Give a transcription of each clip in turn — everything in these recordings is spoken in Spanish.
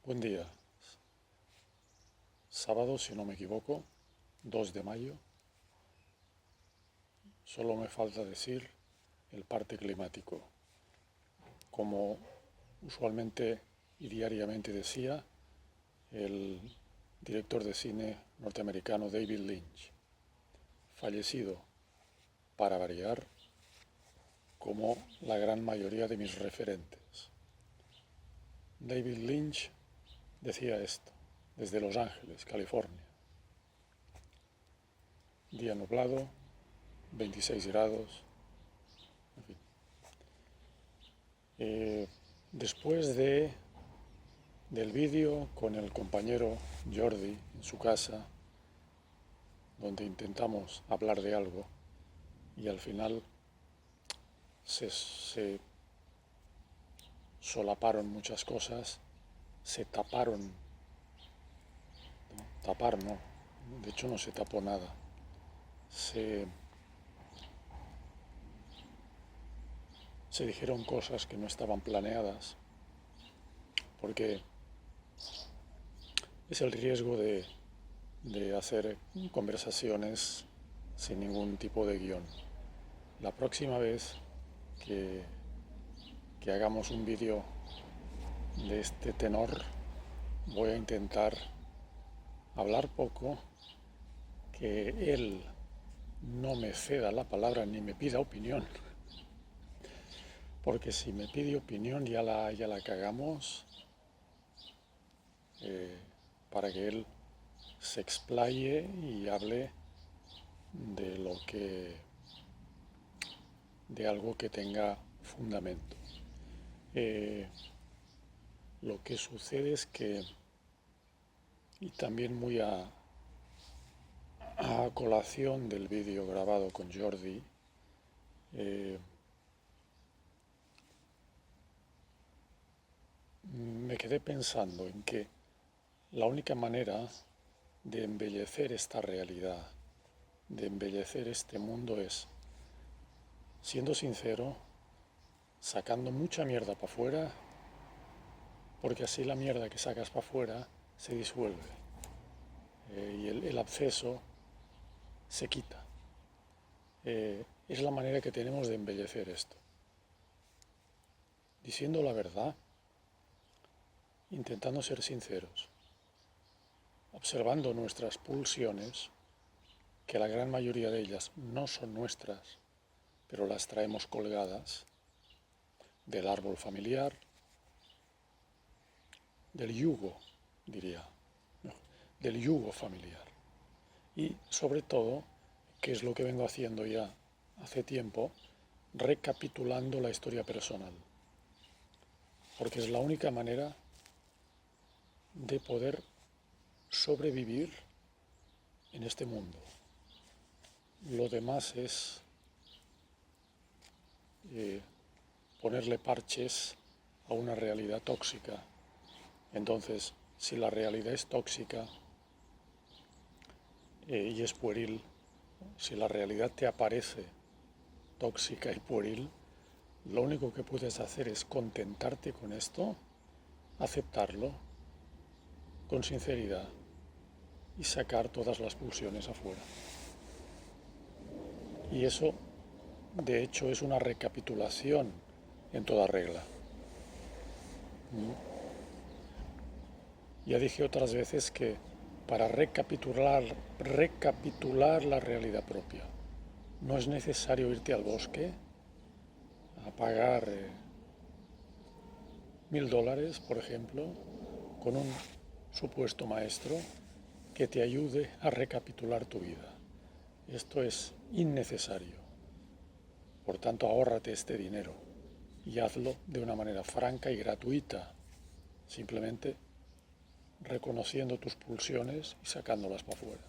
Buen día. Sábado, si no me equivoco, 2 de mayo. Solo me falta decir el parte climático. Como usualmente y diariamente decía el director de cine norteamericano David Lynch, fallecido, para variar, como la gran mayoría de mis referentes. David Lynch decía esto desde Los Ángeles, California. Día nublado, 26 grados, en fin. Después del vídeo con el compañero Jordi en su casa, donde intentamos hablar de algo y al final se solaparon muchas cosas, se taparon, no, tapar no, de hecho no se tapó nada, se dijeron cosas que no estaban planeadas, porque es el riesgo de hacer conversaciones sin ningún tipo de guión. La próxima vez que hagamos un vídeo de este tenor, voy a intentar hablar poco, que él no me ceda la palabra ni me pida opinión, porque si me pide opinión ya la cagamos, para que él se explaye y hable de algo que tenga fundamento. Lo que sucede es que, y también muy a colación del vídeo grabado con Jordi, me quedé pensando en que la única manera de embellecer esta realidad, de embellecer este mundo, es siendo sincero, sacando mucha mierda para afuera, porque así la mierda que sacas para afuera se disuelve, y el absceso se quita. Es la manera que tenemos de embellecer esto. Diciendo la verdad, intentando ser sinceros, observando nuestras pulsiones, que la gran mayoría de ellas no son nuestras, pero las traemos colgadas del árbol familiar, del yugo, diría, del yugo familiar. Y sobre todo, que es lo que vengo haciendo ya hace tiempo, recapitulando la historia personal, porque es la única manera de poder sobrevivir en este mundo. Lo demás es ponerle parches a una realidad tóxica. Entonces, si la realidad es tóxica y es pueril, si la realidad te aparece tóxica y pueril, lo único que puedes hacer es contentarte con esto, aceptarlo con sinceridad y sacar todas las pulsiones afuera. Y eso, de hecho, es una recapitulación en toda regla. Ya dije otras veces que para recapitular la realidad propia, no es necesario irte al bosque a pagar $1000, por ejemplo, con un supuesto maestro que te ayude a recapitular tu vida. Esto es innecesario. Por tanto, ahórrate este dinero y hazlo de una manera franca y gratuita, simplemente reconociendo tus pulsiones y sacándolas para afuera.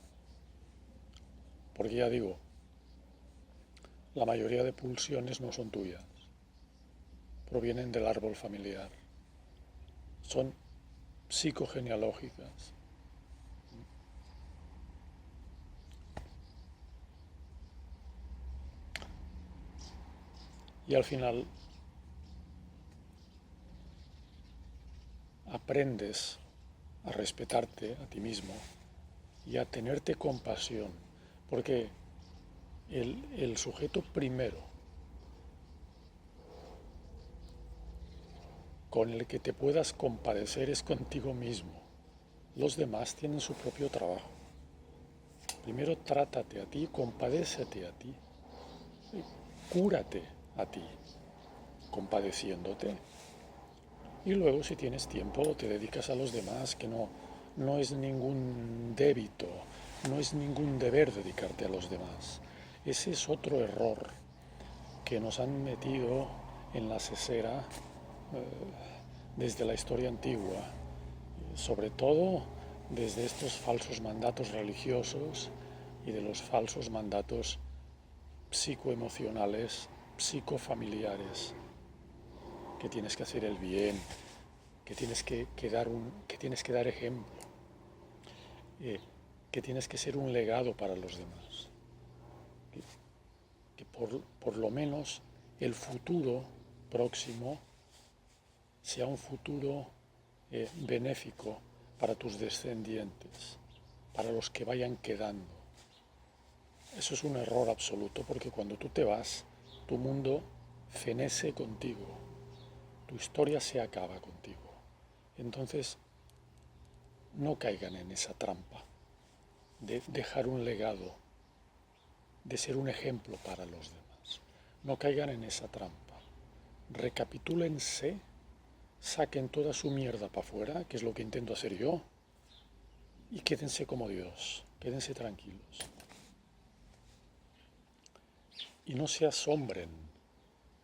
Porque ya digo, la mayoría de pulsiones no son tuyas, provienen del árbol familiar, son psicogenealógicas. Y al final aprendes a respetarte a ti mismo y a tenerte compasión, porque el sujeto primero con el que te puedas compadecer es contigo mismo. Los demás tienen su propio trabajo. Primero trátate a ti, compadécete a ti, cúrate a ti, compadeciéndote. Y luego, si tienes tiempo, te dedicas a los demás, que no es ningún débito, no es ningún deber dedicarte a los demás. Ese es otro error que nos han metido en la sesera desde la historia antigua, sobre todo desde estos falsos mandatos religiosos y de los falsos mandatos psicoemocionales, psicofamiliares, que tienes que hacer el bien, que tienes que dar ejemplo, que tienes que ser un legado para los demás, que por lo menos el futuro próximo sea un futuro benéfico para tus descendientes, para los que vayan quedando. Eso es un error absoluto, porque cuando tú te vas, tu mundo fenece contigo, tu historia se acaba contigo. Entonces, no caigan en esa trampa de dejar un legado, de ser un ejemplo para los demás. No caigan en esa trampa. Recapitúlense, saquen toda su mierda para afuera, que es lo que intento hacer yo, y quédense como Dios, quédense tranquilos. Y no se asombren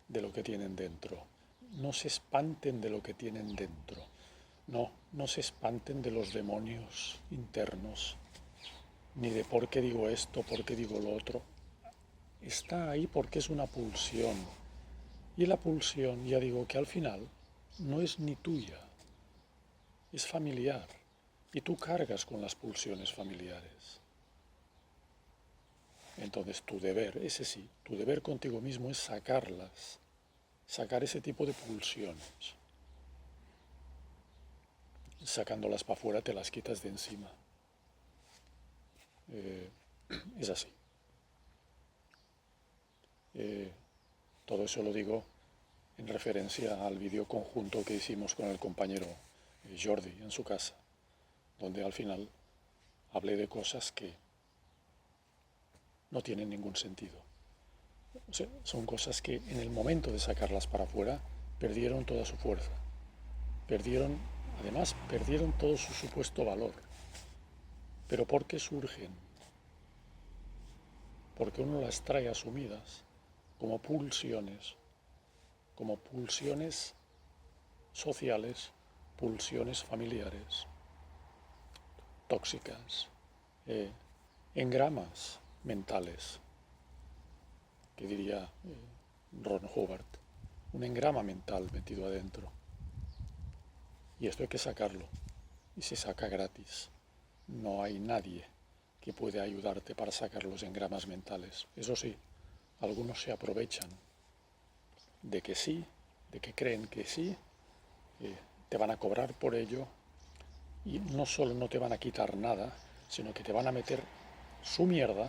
de lo que tienen dentro, no se espanten de lo que tienen dentro, no se espanten de los demonios internos, ni de por qué digo esto, por qué digo lo otro. Está ahí porque es una pulsión. Y la pulsión, ya digo que al final no es ni tuya, es familiar. Y tú cargas con las pulsiones familiares. Entonces tu deber, ese sí, tu deber contigo mismo es sacarlas, sacar ese tipo de pulsiones. Sacándolas para afuera te las quitas de encima. Es así. Todo eso lo digo en referencia al vídeo conjunto que hicimos con el compañero Jordi en su casa, donde al final hablé de cosas que no tienen ningún sentido. O sea, son cosas que en el momento de sacarlas para afuera perdieron toda su fuerza, además perdieron todo su supuesto valor. ¿Pero por qué surgen? Porque uno las trae asumidas como pulsiones sociales, pulsiones familiares, tóxicas, engramas mentales, que diría Ron Hubbard, un engrama mental metido adentro. Y esto hay que sacarlo, y se saca gratis. No hay nadie que pueda ayudarte para sacar los engramas mentales. Eso sí, algunos se aprovechan de que sí, de que creen que sí, te van a cobrar por ello, y no solo no te van a quitar nada, sino que te van a meter su mierda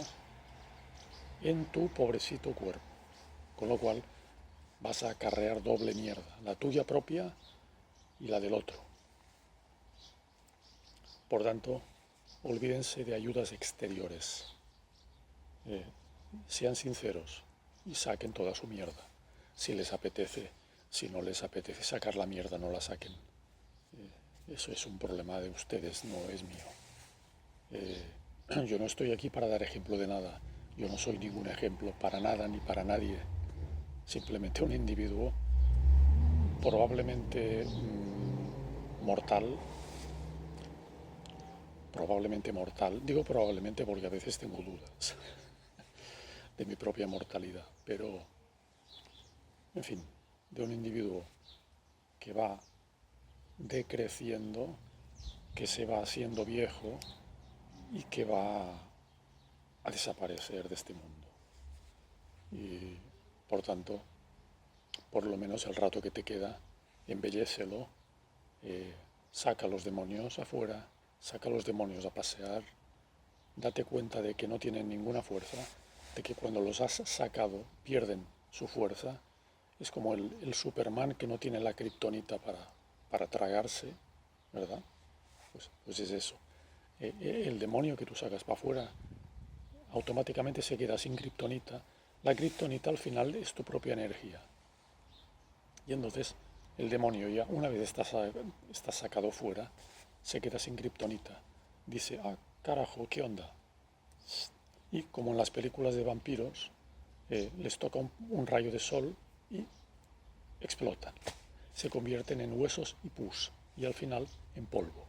en tu pobrecito cuerpo. Con lo cual vas a acarrear doble mierda, la tuya propia y la del otro. Por tanto, olvídense de ayudas exteriores. Sean sinceros y saquen toda su mierda. Si les apetece, si no les apetece sacar la mierda, no la saquen. Eso es un problema de ustedes, no es mío. Yo no estoy aquí para dar ejemplo de nada. Yo no soy ningún ejemplo para nada ni para nadie. Simplemente un individuo probablemente mortal. Probablemente mortal. Digo probablemente porque a veces tengo dudas de mi propia mortalidad. Pero, en fin, de un individuo que va decreciendo, que se va haciendo viejo y que va a desaparecer de este mundo. Y, por tanto, por lo menos el rato que te queda, embellécelo, saca a los demonios afuera, saca a los demonios a pasear, date cuenta de que no tienen ninguna fuerza, de que cuando los has sacado pierden su fuerza. Es como el Superman que no tiene la kriptonita para tragarse, ¿verdad? Pues es eso. El demonio que tú sacas para afuera automáticamente se queda sin kriptonita. La kriptonita al final es tu propia energía. Y entonces el demonio ya una vez está sacado fuera, se queda sin kriptonita. Dice, ah, carajo, ¿qué onda? Y como en las películas de vampiros, les toca un rayo de sol y explotan. Se convierten en huesos y pus y al final en polvo.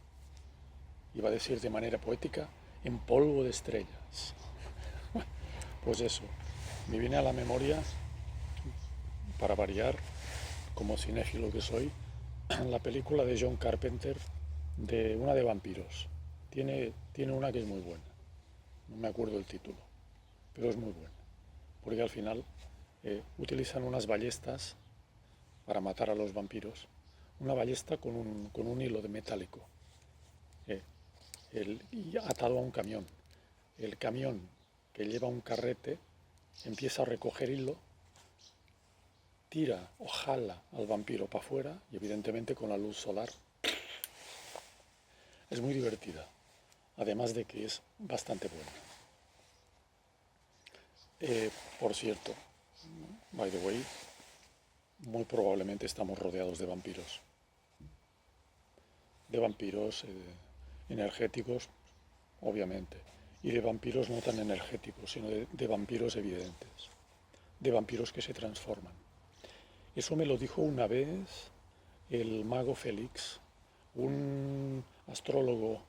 Iba a decir de manera poética, en polvo de estrellas. Pues eso, me viene a la memoria, para variar, como cinéfilo que soy, la película de John Carpenter, de una de vampiros. Tiene una que es muy buena, no me acuerdo el título, pero es muy buena, porque al final utilizan unas ballestas para matar a los vampiros, una ballesta con un hilo de metálico, y atado a un camión. El camión que lleva un carrete empieza a recoger hilo, tira o jala al vampiro para afuera y evidentemente con la luz solar. Es muy divertida, además de que es bastante buena. Por cierto, by the way, muy probablemente estamos rodeados de vampiros. De vampiros energéticos, obviamente, y de vampiros no tan energéticos, sino de vampiros evidentes, de vampiros que se transforman. Eso me lo dijo una vez el mago Félix, un astrólogo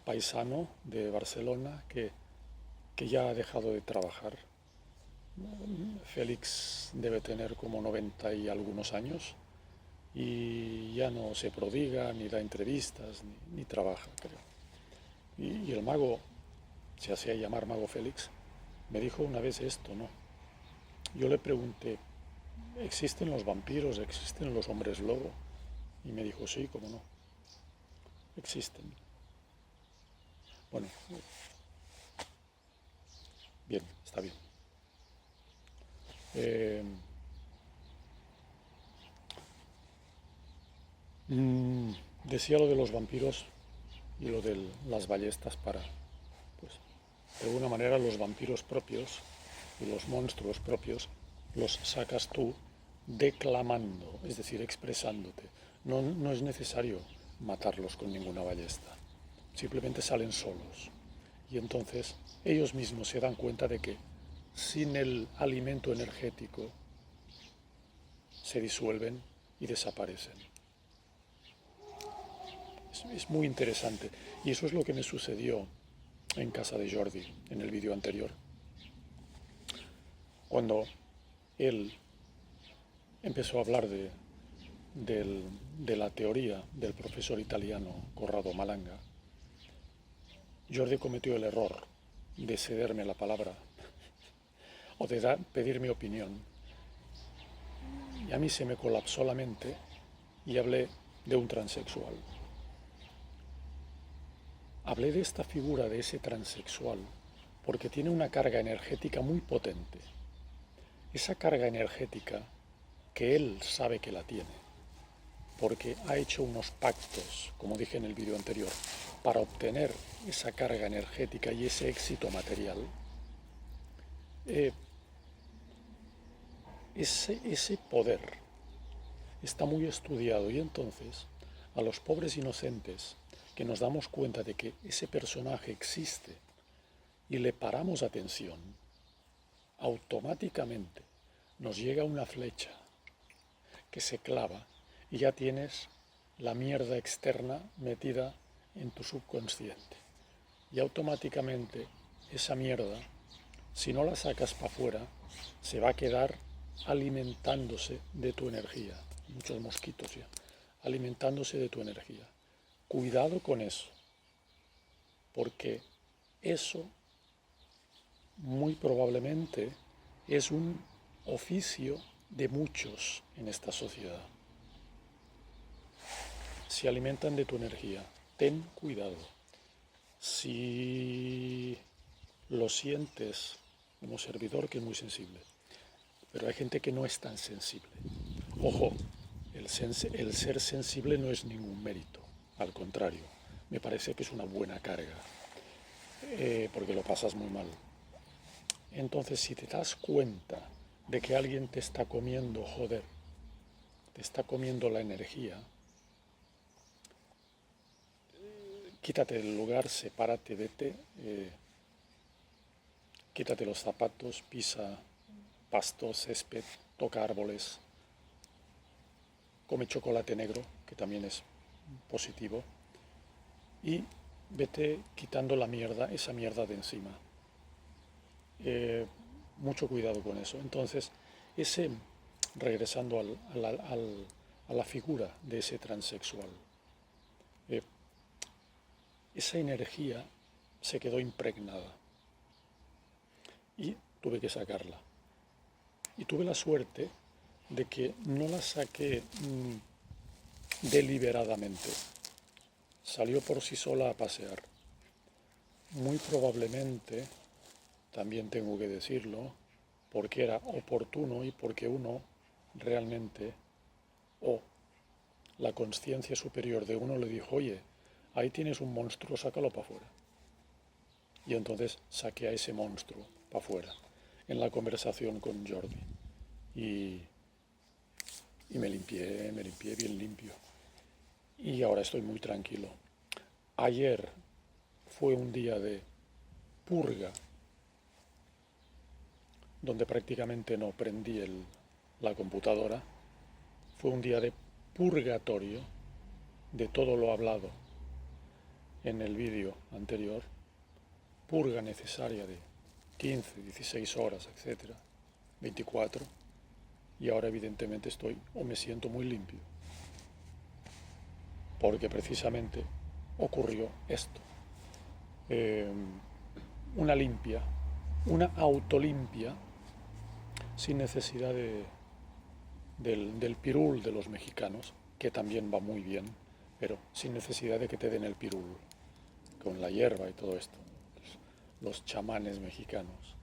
paisano de Barcelona que ya ha dejado de trabajar. Félix debe tener como 90 y algunos años y ya no se prodiga, ni da entrevistas, ni trabaja, creo. Y el mago, se hacía llamar mago Félix, me dijo una vez esto, ¿no? Yo le pregunté, ¿existen los vampiros? ¿Existen los hombres lobo? Y me dijo, sí, cómo no, existen. Bueno, bien, está bien. Decía lo de los vampiros y lo de las ballestas para, pues, de alguna manera los vampiros propios y los monstruos propios los sacas tú declamando, es decir, expresándote. No es necesario matarlos con ninguna ballesta, simplemente salen solos. Y entonces ellos mismos se dan cuenta de que sin el alimento energético se disuelven y desaparecen. Es muy interesante. Y eso es lo que me sucedió en casa de Jordi, en el vídeo anterior. Cuando él empezó a hablar de la teoría del profesor italiano Corrado Malanga, Jordi cometió el error de cederme la palabra o de pedir mi opinión. Y a mí se me colapsó la mente y hablé de un transexual. Hablé de esta figura de ese transexual porque tiene una carga energética muy potente. Esa carga energética que él sabe que la tiene, porque ha hecho unos pactos, como dije en el vídeo anterior, para obtener esa carga energética y ese éxito material. Ese poder está muy estudiado y entonces a los pobres inocentes que nos damos cuenta de que ese personaje existe y le paramos atención, automáticamente nos llega una flecha que se clava y ya tienes la mierda externa metida en tu subconsciente. Y automáticamente esa mierda, si no la sacas para afuera, se va a quedar alimentándose de tu energía. Muchos mosquitos ya, alimentándose de tu energía. Cuidado con eso, porque eso muy probablemente es un oficio de muchos en esta sociedad. se alimentan de tu energía. Ten cuidado. Si lo sientes como servidor, que es muy sensible, pero hay gente que no es tan sensible. Ojo, el ser sensible no es ningún mérito, al contrario, me parece que es una buena carga, porque lo pasas muy mal. Entonces, si te das cuenta de que alguien te está comiendo, joder, te está comiendo la energía, quítate del lugar, sepárate, vete, quítate los zapatos, pisa pasto, césped, toca árboles, come chocolate negro, que también es positivo, y vete quitando la mierda, esa mierda de encima. Mucho cuidado con eso. Entonces, regresando a la figura de ese transexual, eh, esa energía se quedó impregnada y tuve que sacarla. Y tuve la suerte de que no la saqué deliberadamente. Salió por sí sola a pasear. Muy probablemente, también tengo que decirlo, porque era oportuno y porque uno realmente, o la conciencia superior de uno le dijo, oye, ahí tienes un monstruo, sácalo para afuera. Y entonces saqué a ese monstruo para afuera, en la conversación con Jordi. Y me limpié bien limpio. Y ahora estoy muy tranquilo. Ayer fue un día de purga, donde prácticamente no prendí la computadora. Fue un día de purgatorio de todo lo hablado en el vídeo anterior. Purga necesaria de 15, 16 horas, etcétera, 24. Y ahora evidentemente estoy o me siento muy limpio. Porque precisamente ocurrió esto. Una limpia, una autolimpia sin necesidad del pirul de los mexicanos, que también va muy bien, pero sin necesidad de que te den el pirul, con la hierba y todo esto. Los chamanes mexicanos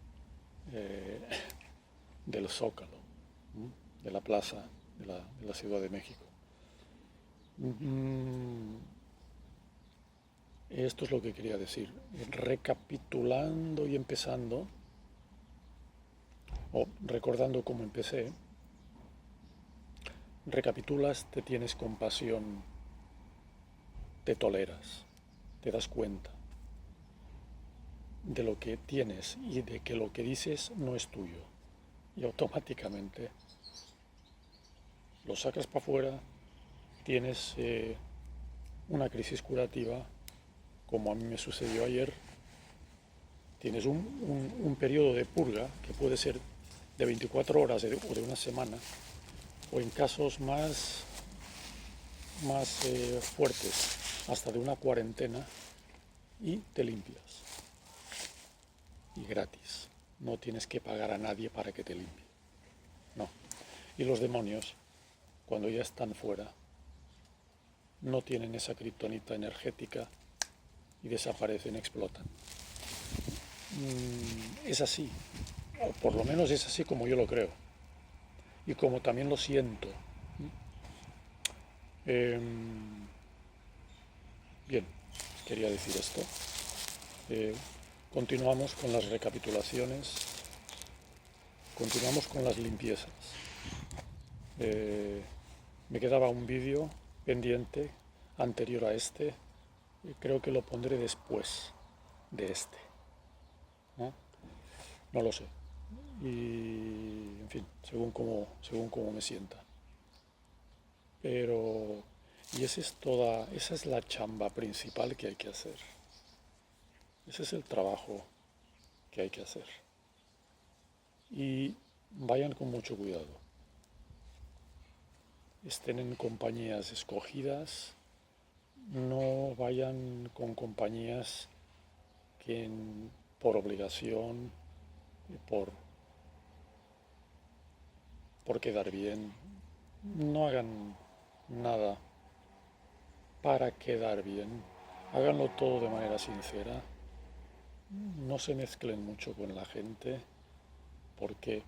del Zócalo, de la plaza de la Ciudad de México. Esto es lo que quería decir. Recapitulando y empezando, o recordando cómo empecé, recapitulas, te tienes compasión, te toleras, te das cuenta de lo que tienes y de que lo que dices no es tuyo. Y automáticamente lo sacas para afuera, tienes una crisis curativa, como a mí me sucedió ayer. Tienes un periodo de purga que puede ser de 24 horas o de una semana, o en casos más fuertes, hasta de una cuarentena, y te limpias. Y gratis. No tienes que pagar a nadie para que te limpie. No. Y los demonios, cuando ya están fuera, no tienen esa kriptonita energética y desaparecen, explotan. Es así, o por lo menos es así como yo lo creo, y como también lo siento. Bien, quería decir esto. Continuamos con las recapitulaciones, continuamos con las limpiezas. Me quedaba un vídeo pendiente anterior a este, y creo que lo pondré después de este. No lo sé. Y, en fin, según cómo me sienta. Pero, y esa es la chamba principal que hay que hacer. Ese es el trabajo que hay que hacer. Y vayan con mucho cuidado. Estén en compañías escogidas, no vayan con compañías que por obligación, por quedar bien, no hagan nada para quedar bien. Háganlo todo de manera sincera. No se mezclen mucho con la gente porque,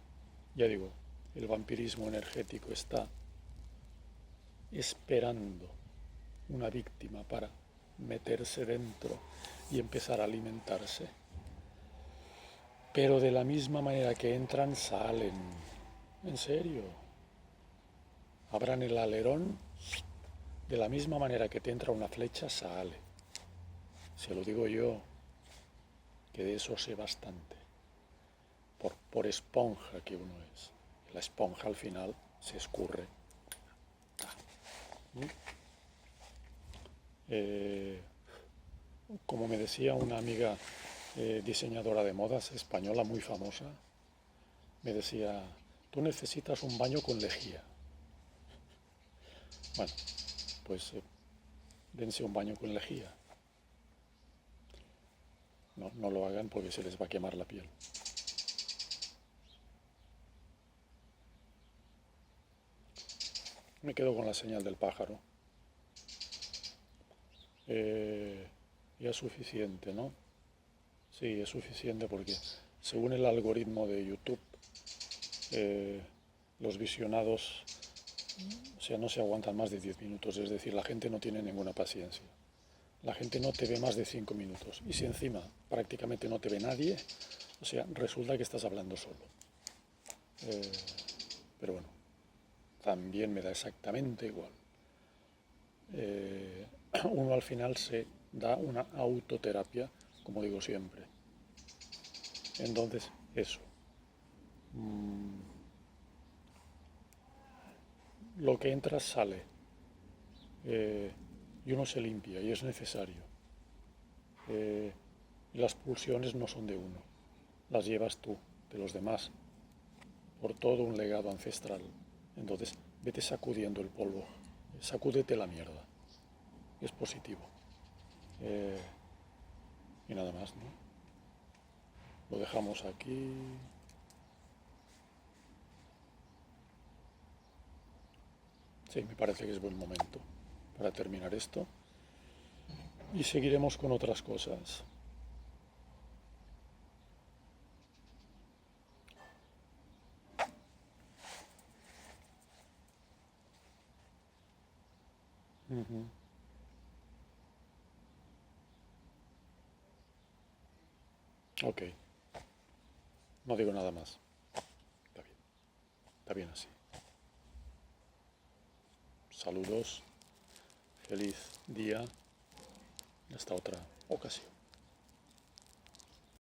ya digo, el vampirismo energético está esperando una víctima para meterse dentro y empezar a alimentarse. Pero de la misma manera que entran, salen. En serio. Abran el alerón. De la misma manera que te entra una flecha, sale. Se lo digo yo, que de eso sé bastante. Por esponja que uno es. La esponja al final se escurre. Como me decía una amiga diseñadora de modas española muy famosa, me decía, tú necesitas un baño con lejía. Bueno, pues dense un baño con lejía. No, no lo hagan porque se les va a quemar la piel. Me quedo con la señal del pájaro. Ya es suficiente, ¿no? Sí, es suficiente porque según el algoritmo de YouTube, los visionados, o sea, no se aguantan más de 10 minutos, es decir, la gente no tiene ninguna paciencia. La gente no te ve más de 5 minutos. Y si encima prácticamente no te ve nadie, o sea, resulta que estás hablando solo. Pero bueno, también me da exactamente igual. Uno al final se da una autoterapia, como digo siempre. Entonces, eso. Lo que entra sale. Y uno se limpia y es necesario. Las pulsiones no son de uno, las llevas tú, de los demás, por todo un legado ancestral. Entonces, vete sacudiendo el polvo, sacúdete la mierda. Es positivo. Y nada más, ¿no? Lo dejamos aquí. Sí, me parece que es buen momento para terminar esto. Y seguiremos con otras cosas. Ok, no digo nada más. Está bien así. Saludos, feliz día y hasta otra ocasión.